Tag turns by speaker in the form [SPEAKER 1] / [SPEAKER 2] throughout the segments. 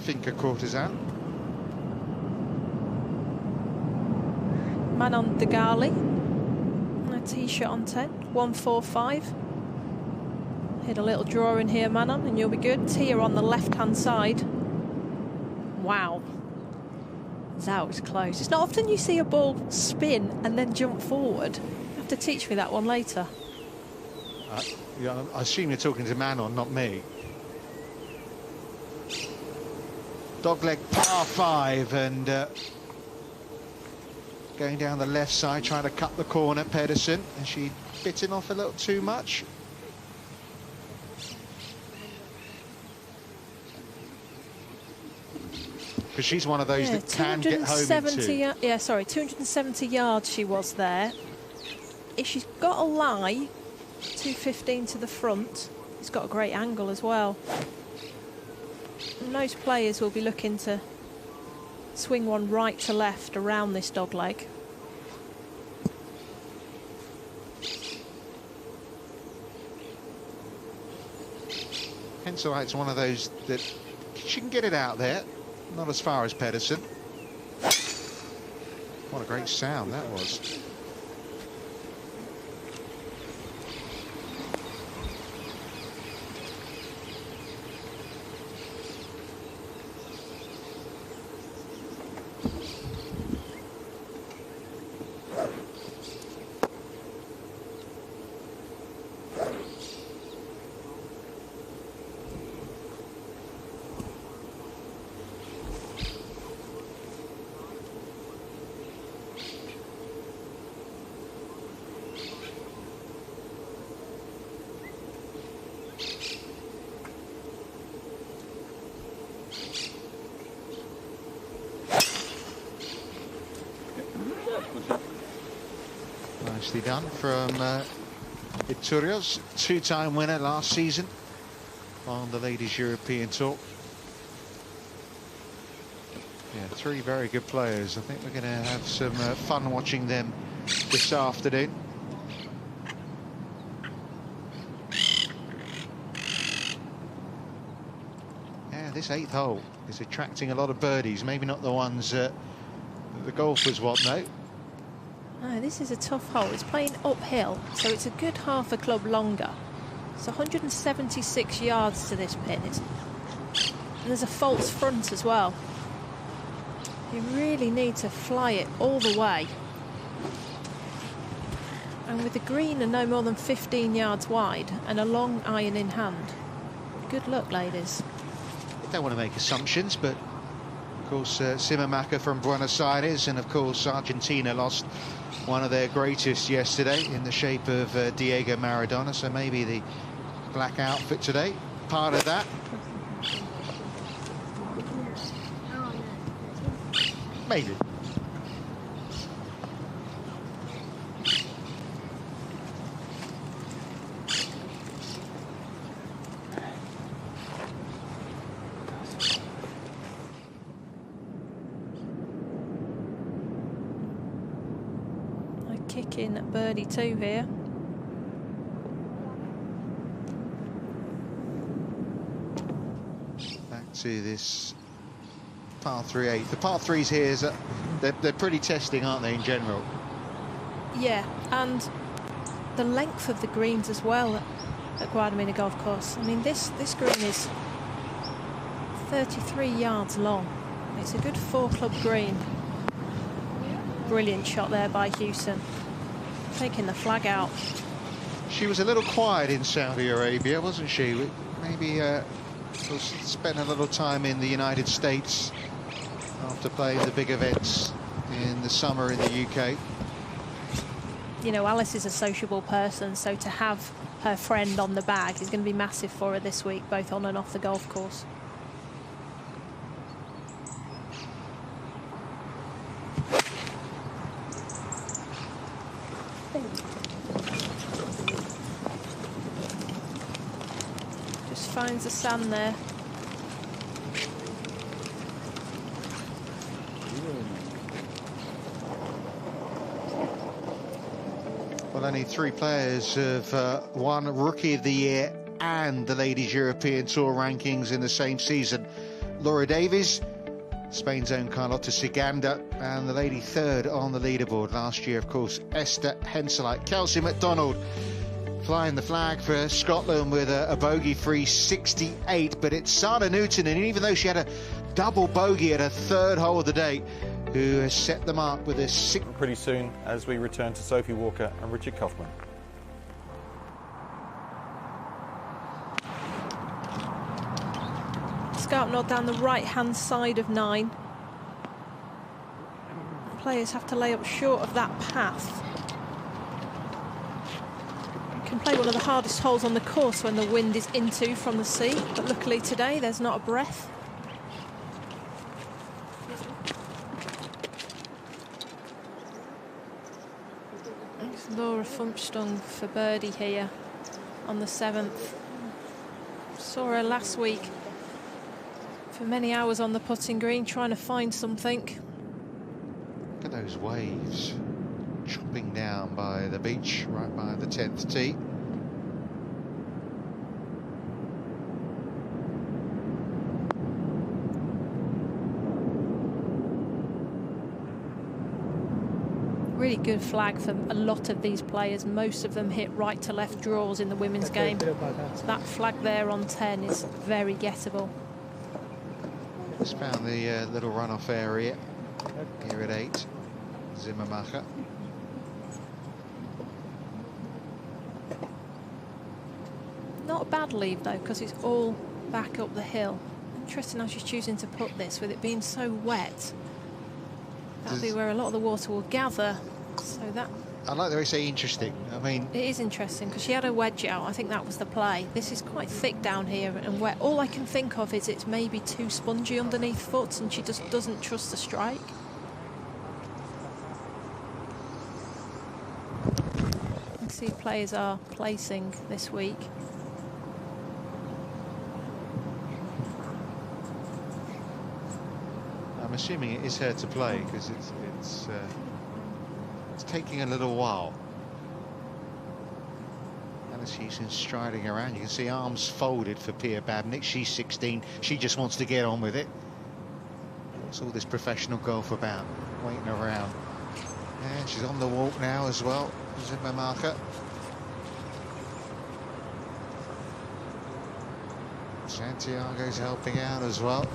[SPEAKER 1] Finca Courtesan.
[SPEAKER 2] Manon Degali, a t-shirt on 10, 145. Hit a little draw in here, Manon, and you'll be good. Tia on the left-hand side. Wow. That was close. It's not often you see a ball spin and then jump forward. You have to teach me that one later.
[SPEAKER 1] Yeah, I assume you're talking to Manon, not me. Dogleg par 5, and going down the left side, trying to cut the corner, Pedersen, and she bitten off a little too much. Because she's one of those that can get home in two.
[SPEAKER 2] Yeah, sorry, 270 yards she was there. If she's got a lie, 215 to the front, it's got a great angle as well. And most players will be looking to swing one right to left around this dog leg.
[SPEAKER 1] Henselite's one of those that she can get it out there. Not as far as Pedersen. What a great sound that was. Nicely done from Iturrioz, two-time winner last season on the Ladies European Tour. Yeah, three very good players. I think we're going to have some fun watching them this afternoon. Yeah, this 8th hole is attracting a lot of birdies. Maybe not the ones that the golfers want, though.
[SPEAKER 2] No, this is a tough hole. It's playing uphill, so it's a good half a club longer. It's 176 yards to this pin. And there's a false front as well. You really need to fly it all the way. And with the green and no more than 15 yards wide and a long iron in hand, good luck, ladies.
[SPEAKER 1] I don't want to make assumptions, but of course Simamaca from Buenos Aires, and of course Argentina lost one of their greatest yesterday in the shape of Diego Maradona, so maybe the black outfit today, part of that. Maybe.
[SPEAKER 2] Kicking at birdie 2 here.
[SPEAKER 1] Back to this par 3/8. The par 3s here is they're pretty testing, aren't they, in general?
[SPEAKER 2] Yeah, and the length of the greens as well at Guadamina Golf Course. I mean, this green is 33 yards long. It's a good 4-club green. Brilliant shot there by Hewson, taking the flag out.
[SPEAKER 1] She was a little quiet in Saudi Arabia, wasn't she? Maybe spent a little time in the United States after playing the big events in the summer in the UK.
[SPEAKER 2] You know, Alice is a sociable person, so to have her friend on the bag is going to be massive for her this week, both on and off the golf course. Just finds the sand there.
[SPEAKER 1] Well, only 3 players have won Rookie of the Year and the Ladies European Tour rankings in the same season. Laura Davies, Spain's own Carlota Ciganda, and the lady third on the leaderboard last year, of course, Esther Henselite. Kelsey MacDonald flying the flag for Scotland with a bogey-free 68, but it's Sana Newton, and even though she had a double bogey at her third hole of the day, who has set them up with a six.
[SPEAKER 3] Pretty soon as we return to Sophie Walker and Richard Kaufman.
[SPEAKER 2] Scarp nod down the right-hand side of 9. Players have to lay up short of that path. You can play one of the hardest holes on the course when the wind is into from the sea, but luckily today there's not a breath. It's Laura Funchstung for birdie here on the 7th. Saw her last week for many hours on the putting green trying to find something.
[SPEAKER 1] Look at those waves chopping down by the beach, right by the 10th tee.
[SPEAKER 2] Really good flag for a lot of these players. Most of them hit right to left draws in the women's game. So that flag there on 10 is very gettable.
[SPEAKER 1] Just found the little runoff area here at 8. Zimmermacher.
[SPEAKER 2] Not a bad leave though, because it's all back up the hill. Interesting how she's choosing to put this with it being so wet. That'll be where a lot of the water will gather. So that,
[SPEAKER 1] I like the way you say interesting. I mean,
[SPEAKER 2] it is interesting because she had a wedge out. I think that was the play. This is quite thick down here and wet. All I can think of is it's maybe too spongy underneath foot and she just doesn't trust the strike. Let's see if players are placing this week.
[SPEAKER 1] I'm assuming it is her to play because it's taking a little while. And as she's striding around, you can see arms folded for Pia Babnik. She's 16. She just wants to get on with it. What's all this professional golf about? Waiting around. Yeah, she's on the walk now as well. Zimmermacher. Santiago's helping out as well.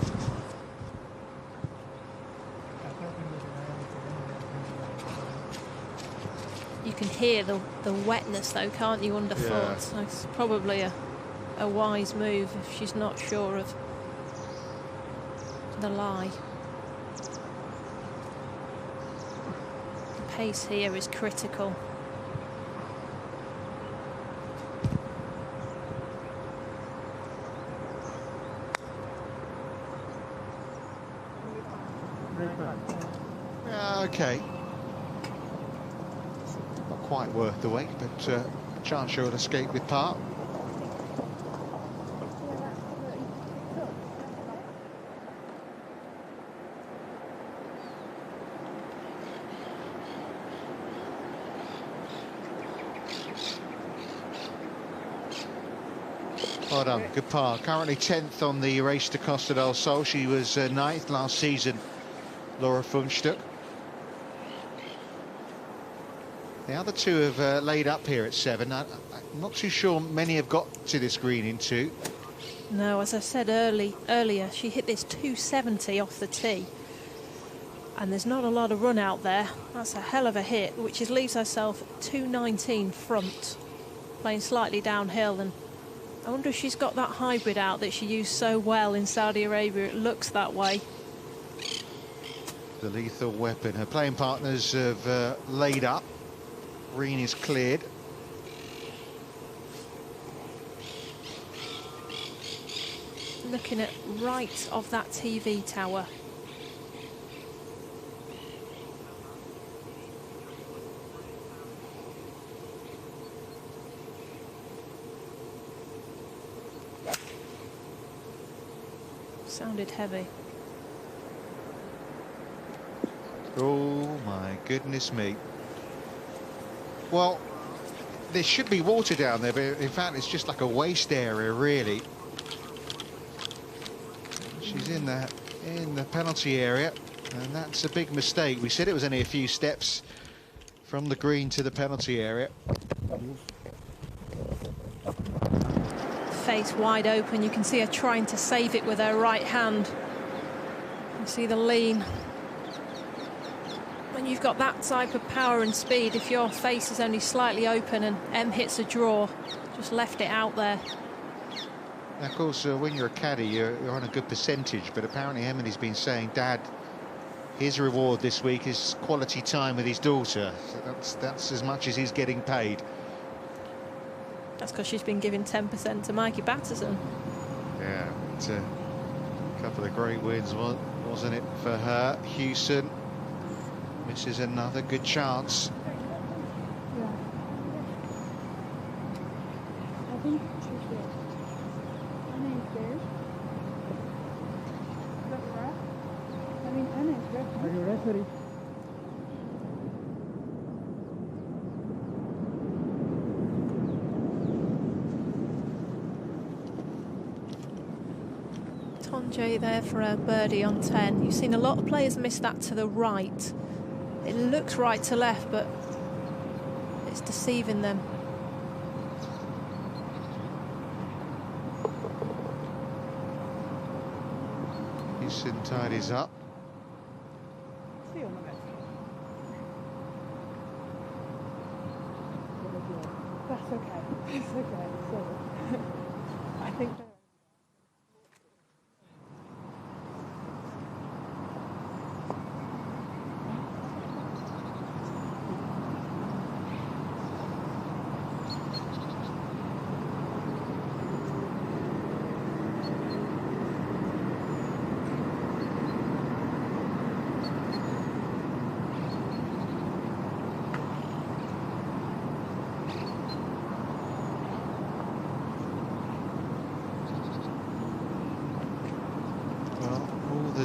[SPEAKER 2] You can hear the wetness though, can't you, underfoot?
[SPEAKER 1] Yeah.
[SPEAKER 2] So it's probably a wise move if she's not sure of the lie. The pace here is critical.
[SPEAKER 1] Okay. Not quite worth the wait, but a chance she'll escape with par. Well done, good par. Currently 10th on the race to Costa del Sol. She was 9th last season, Laura Funchstung. The other two have laid up here at 7. I'm not too sure many have got to this green in 2.
[SPEAKER 2] No, as I said earlier, she hit this 270 off the tee. And there's not a lot of run out there. That's a hell of a hit, which leaves herself 219 front, playing slightly downhill. And I wonder if she's got that hybrid out that she used so well in Saudi Arabia. It looks that way.
[SPEAKER 1] The lethal weapon. Her playing partners have laid up. Green is cleared.
[SPEAKER 2] Looking at right of that TV tower. Sounded heavy.
[SPEAKER 1] Oh my goodness me. Well, there should be water down there, but in fact it's just like a waste area, really. She's She's in the penalty area, and that's a big mistake. We said it was only a few steps from the green to the penalty area.
[SPEAKER 2] Face wide open. You can see her trying to save it with her right hand. You see the lean. When you've got that type of power and speed, if your face is only slightly open and M hits a draw, just left it out there.
[SPEAKER 1] Of course, when you're a caddy, you're on a good percentage, but apparently Emily's been saying, Dad, his reward this week is quality time with his daughter. So that's as much as he's getting paid.
[SPEAKER 2] That's because she's been giving 10% to Mikey Pedersen.
[SPEAKER 1] Yeah, but, a couple of great wins, wasn't it, for her? Houston misses another good chance.
[SPEAKER 4] Yeah. I think she's good. Anna is there. Is that right? I mean, Anna is referee. Are you referee?
[SPEAKER 2] Tonje there for a birdie on 10. You've seen a lot of players miss that to the right. It looks right to left, but it's deceiving them.
[SPEAKER 1] Houston tidies up.
[SPEAKER 4] See you on the back. That's okay. It's okay. So, I think.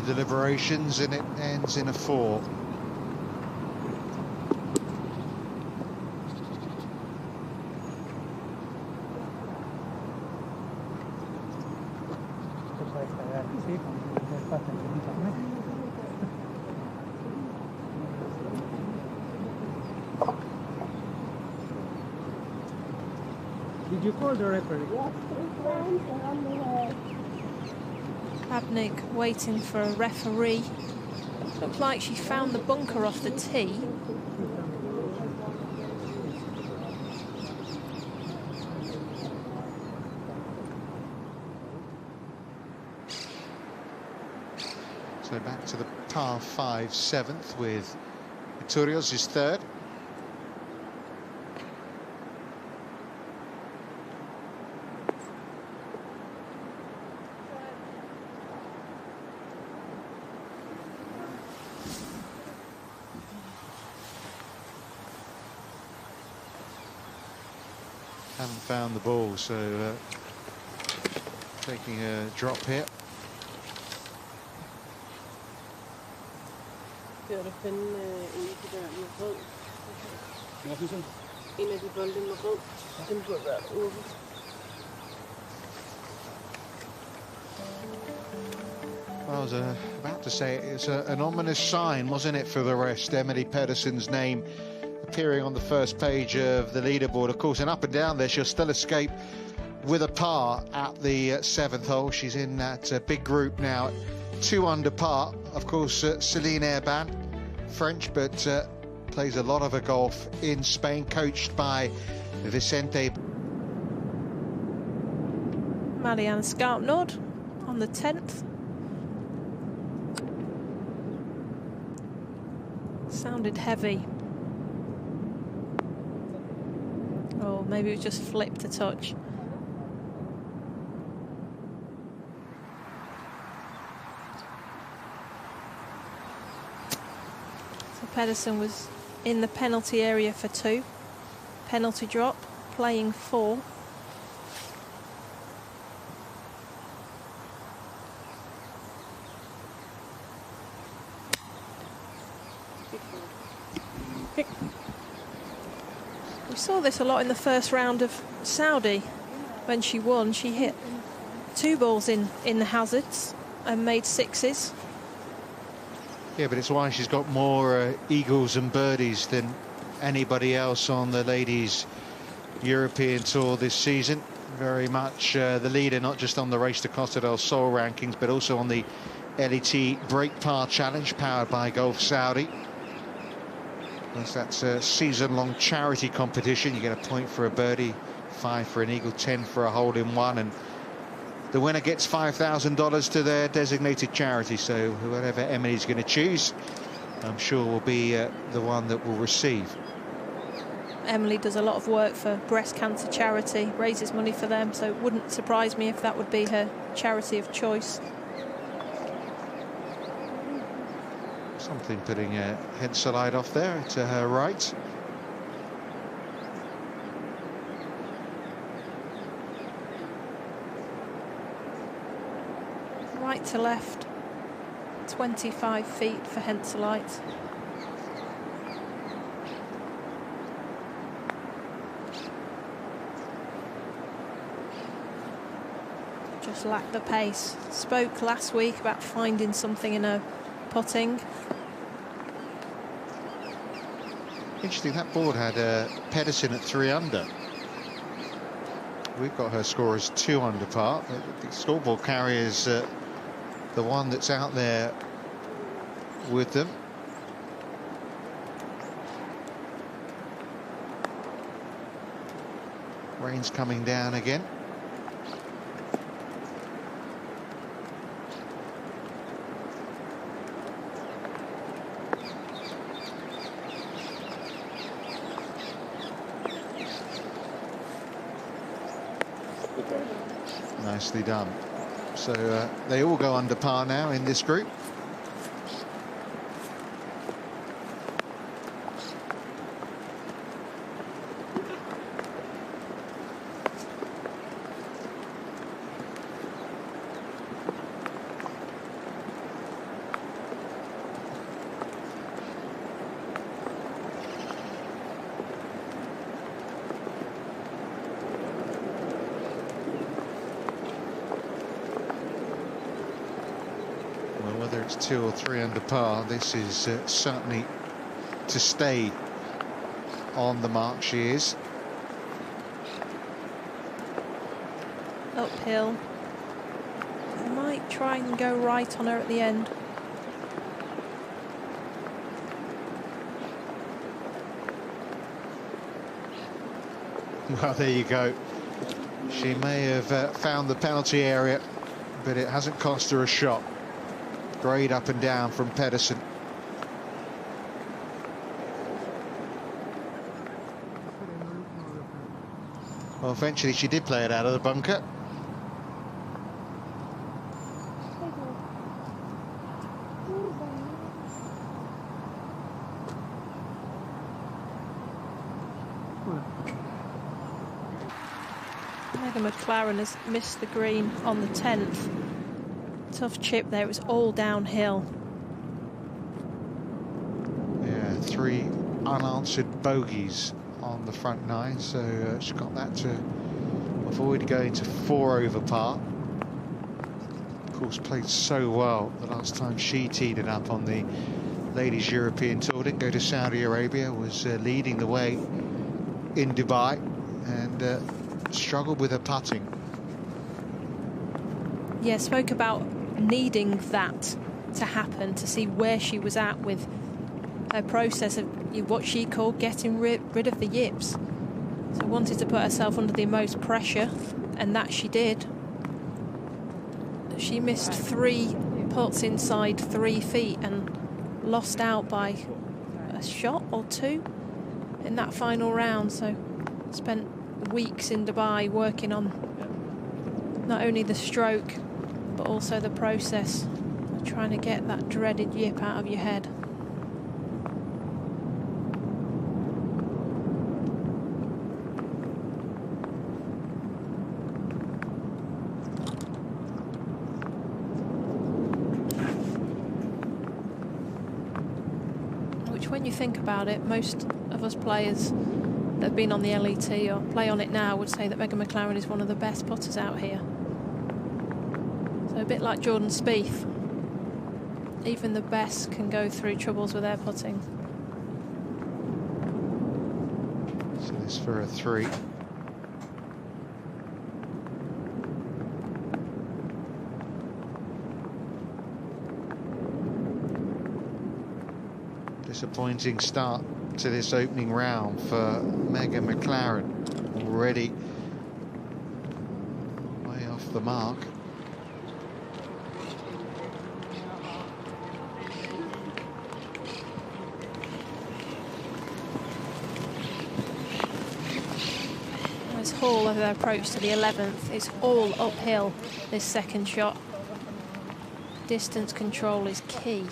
[SPEAKER 1] Deliberations, and it ends in a 4.
[SPEAKER 4] Did you call the referee?
[SPEAKER 2] Abnick waiting for a referee. Looked like she found the bunker off the tee.
[SPEAKER 1] So back to the par 5 7th with Iturrioz is third. Haven't found the ball, so taking a drop here.
[SPEAKER 5] Skal du finde en af de der med rød? En af de bolde med rød. Den burde være åben.
[SPEAKER 1] I was about to say it's an ominous sign, wasn't it, for the rest? Emily Pedersen's name appearing on the first page of the leaderboard. Of course, and up and down there, she'll still escape with a par at the 7th hole. She's in that big group now, 2 under par. Of course, Celine Erban, French, but plays a lot of her golf in Spain, coached by Vicente.
[SPEAKER 2] Marianne Skarpnord on the 10th. Sounded heavy. Oh, maybe it was just flipped a touch. So Pedersen was in the penalty area for 2. Penalty drop, playing 4. We saw this a lot in the first round of Saudi. When she won, she hit 2 balls in the hazards. and made sixes.
[SPEAKER 1] Yeah, but it's why she's got more eagles and birdies than anybody else on the ladies' European Tour this season. Very much the leader, not just on the Race to Costa del Sol rankings, but also on the LET Break Par Challenge, powered by Gulf Saudi. That's a season-long charity competition. You get a point for a birdie, 5 for an eagle, 10 for a hole-in-one, and the winner gets $5,000 to their designated charity. So whoever Emily's going to choose, I'm sure will be the one that will receive.
[SPEAKER 2] Emily does a lot of work for breast cancer charity, raises money for them, so it wouldn't surprise me if that would be her charity of choice.
[SPEAKER 1] Something putting Henselite off there to her right.
[SPEAKER 2] Right to left, 25 feet for Henselite. Just lacked the pace. Spoke last week about finding something in her putting.
[SPEAKER 1] Interesting, that board had Pedersen at 3 under. We've got her score as 2 under par. The scoreboard carriers the one that's out there with them. Rain's coming down again. Nicely done. So they all go under par now in this group. Whether it's 2 or 3 under par, this is certainly to stay on the mark. She is.
[SPEAKER 2] Uphill. Might try and go right on her at the end.
[SPEAKER 1] Well, there you go. She may have found the penalty area, but it hasn't cost her a shot. Great up and down from Pedersen. Well, eventually she did play it out of the bunker.
[SPEAKER 2] Megan McLaren has missed the green on the 10th. Tough chip there, it was all downhill.
[SPEAKER 1] Yeah, 3 unanswered bogeys on the front 9, so she got that to avoid going to 4 over par. Of course, played so well the last time she teed it up on the Ladies European Tour. Didn't go to Saudi Arabia, was leading the way in Dubai, and struggled with her putting.
[SPEAKER 2] Yeah, spoke about needing that to happen to see where she was at with her process of what she called getting rid of the yips. So wanted to put herself under the most pressure, and that she did. She missed 3 putts inside 3 feet and lost out by a shot or 2 in that final round. So spent weeks in Dubai working on not only the stroke but also the process of trying to get that dreaded yip out of your head. Which, when you think about it, most of us players that have been on the LET or play on it now would say that Megan McLaren is one of the best putters out here. So A bit like Jordan Spieth. Even the best can go through troubles with their putting.
[SPEAKER 1] So this for a 3. Disappointing start to this opening round for Megan McLaren. Already way off the mark.
[SPEAKER 2] This Hall of their approach to the 11th is all uphill, this second shot. Distance control is key.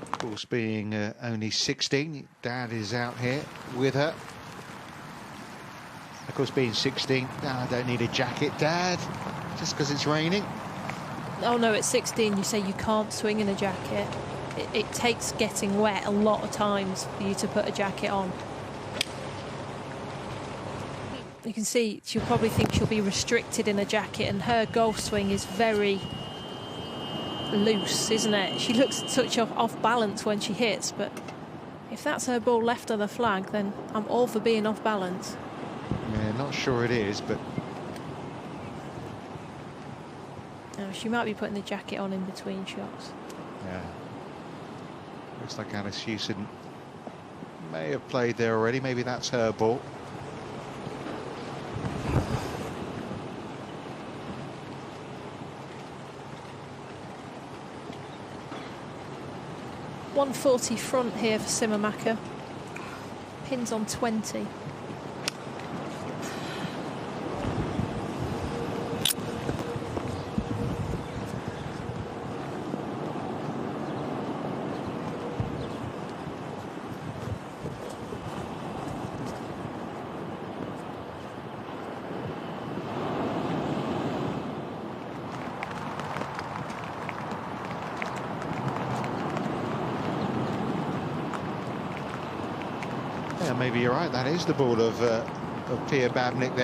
[SPEAKER 1] Of course, being only 16, Dad is out here with her. Of course, being 16, I don't need a jacket, Dad, just because it's raining.
[SPEAKER 2] Oh no, at 16 you say you can't swing in a jacket. It takes getting wet a lot of times for you to put a jacket on. You can see she'll probably think she'll be restricted in a jacket, and her golf swing is very loose, isn't it? She looks such off balance when she hits, but if that's her ball left of the flag, then I'm all for being off balance.
[SPEAKER 1] Yeah, not sure it is, but
[SPEAKER 2] Now, she might be putting the jacket on in between shots.
[SPEAKER 1] yeah. Looks like Alice Hewson may have played there already. Maybe that's her ball.
[SPEAKER 2] .140 front here for Simamacher. Pins on 20.
[SPEAKER 1] Yeah, maybe you're right. That is the ball of Pia Babnik there.